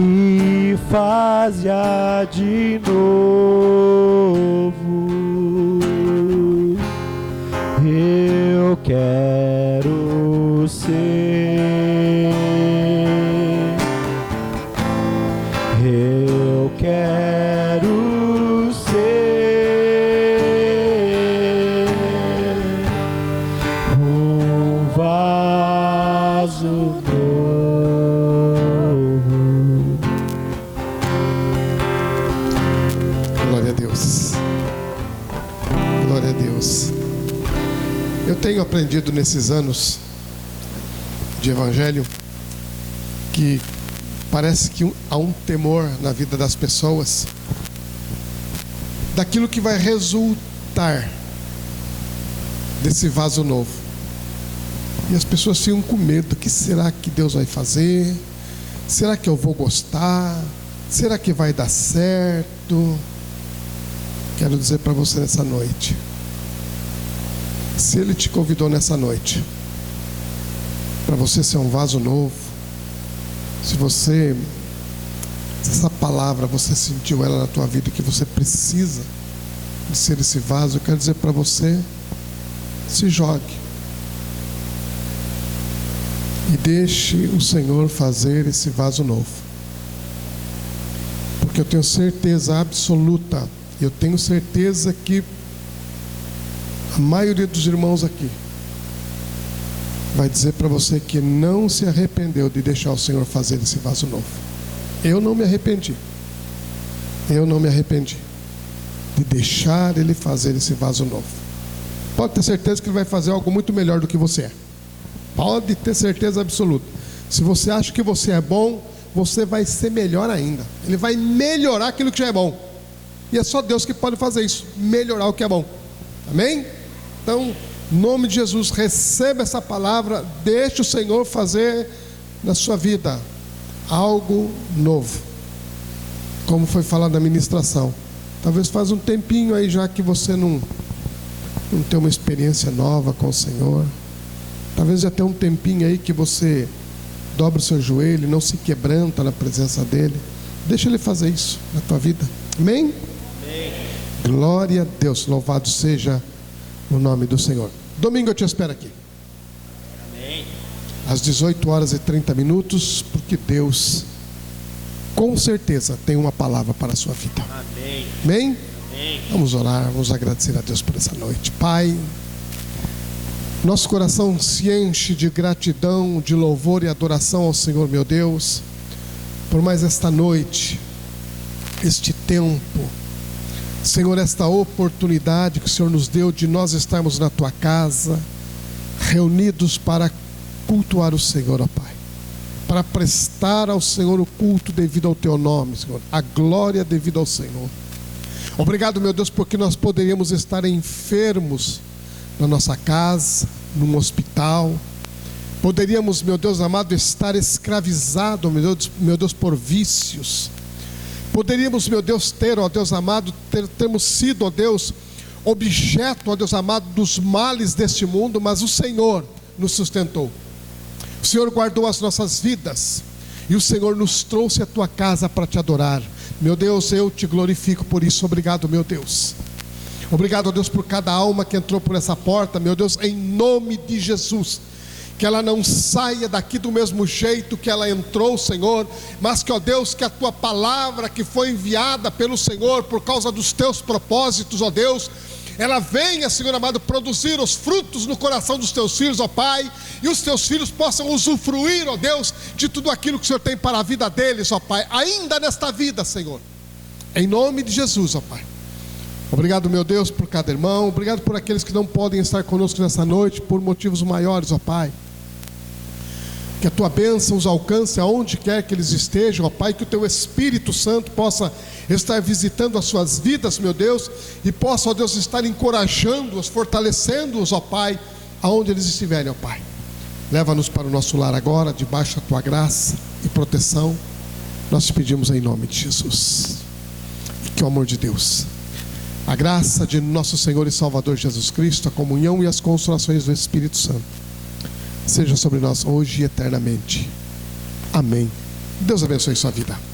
e faz-a de novo. Eu quero ser, eu quero ser um vaso novo. Glória a Deus. Glória a Deus. Eu tenho aprendido nesses anos de evangelho que parece que há um temor na vida das pessoas daquilo que vai resultar desse vaso novo. E as pessoas ficam com medo. O que será que Deus vai fazer? Será que eu vou gostar? Será que vai dar certo? Quero dizer para você nessa noite, se Ele te convidou nessa noite para você ser um vaso novo, se essa palavra você sentiu ela na tua vida, que você precisa de ser esse vaso, eu quero dizer para você, se jogue e deixe o Senhor fazer esse vaso novo, porque eu tenho certeza absoluta, eu tenho certeza que a maioria dos irmãos aqui vai dizer para você que não se arrependeu de deixar o Senhor fazer esse vaso novo. Eu não me arrependi. Eu não me arrependi de deixar Ele fazer esse vaso novo. Pode ter certeza que Ele vai fazer algo muito melhor do que você é. Pode ter certeza absoluta. Se você acha que você é bom, você vai ser melhor ainda. Ele vai melhorar aquilo que já é bom. E é só Deus que pode fazer isso, melhorar o que é bom. Amém? Então, em nome de Jesus, receba essa palavra, deixe o Senhor fazer na sua vida algo novo. Como foi falado na ministração, talvez faz um tempinho aí já que você não tem uma experiência nova com o Senhor. Talvez já tenha um tempinho aí que você dobra o seu joelho, não se quebranta na presença dEle. Deixa Ele fazer isso na tua vida. Amém? Amém. Glória a Deus, louvado seja o nome do Senhor. Domingo eu te espero aqui. Amém. Às 18h30, porque Deus com certeza tem uma palavra para a sua vida. Amém. Amém? Amém. Vamos orar, vamos agradecer a Deus por essa noite. Pai, nosso coração se enche de gratidão, de louvor e adoração ao Senhor, meu Deus, por mais esta noite, este tempo, Senhor, esta oportunidade que o Senhor nos deu de nós estarmos na Tua casa, reunidos para cultuar o Senhor, ó Pai, para prestar ao Senhor o culto devido ao Teu nome, Senhor, a glória devida ao Senhor. Obrigado, meu Deus, porque nós poderíamos estar enfermos, na nossa casa, num hospital. Poderíamos, meu Deus amado, estar escravizados, meu Deus, por vícios. Poderíamos, meu Deus, ter, ó Deus amado, termos sido, ó Deus, objeto, ó Deus amado, dos males deste mundo, mas o Senhor nos sustentou. O Senhor guardou as nossas vidas e o Senhor nos trouxe à tua casa para te adorar. Meu Deus, eu te glorifico por isso. Obrigado, meu Deus. Obrigado, ó Deus, por cada alma que entrou por essa porta, meu Deus, em nome de Jesus. Que ela não saia daqui do mesmo jeito que ela entrou, Senhor, mas que, ó Deus, que a tua palavra que foi enviada pelo Senhor por causa dos teus propósitos, ó Deus, ela venha, Senhor amado, produzir os frutos no coração dos teus filhos, ó Pai, e os teus filhos possam usufruir, ó Deus, de tudo aquilo que o Senhor tem para a vida deles, ó Pai, ainda nesta vida, Senhor, em nome de Jesus, ó Pai. Obrigado, meu Deus, por cada irmão. Obrigado por aqueles que não podem estar conosco nessa noite por motivos maiores, ó Pai. Que a tua bênção os alcance aonde quer que eles estejam, ó Pai. Que o teu Espírito Santo possa estar visitando as suas vidas, meu Deus, e possa, ó Deus, estar encorajando-os, fortalecendo-os, ó Pai, aonde eles estiverem, ó Pai. Leva-nos para o nosso lar agora, debaixo da tua graça e proteção. Nós te pedimos em nome de Jesus. E que o amor de Deus, a graça de nosso Senhor e Salvador Jesus Cristo, a comunhão e as consolações do Espírito Santo seja sobre nós hoje e eternamente. Amém. Deus abençoe sua vida.